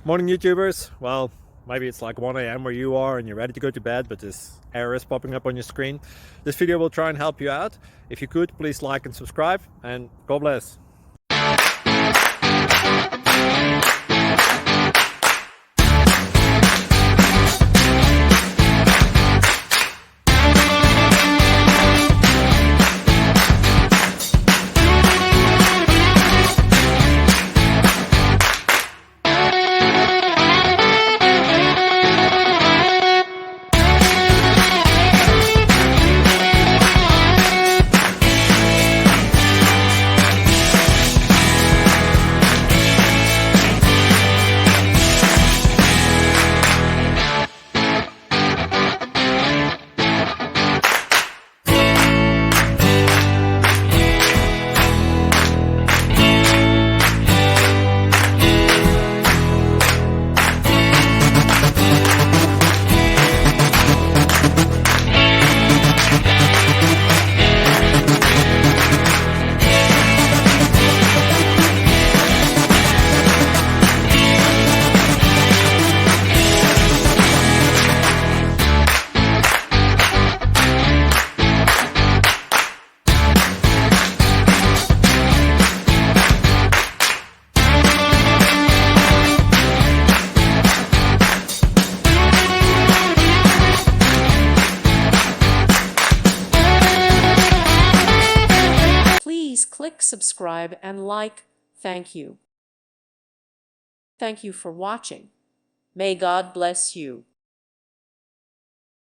Morning YouTubers. Well, maybe it's like 1 a.m. where you are and you're ready to go to bed, but this error is popping up on your screen. This video will try and help you out. If you could, please like and subscribe, and God bless. Please click subscribe and like. Thank you. Thank you for watching. May God bless you.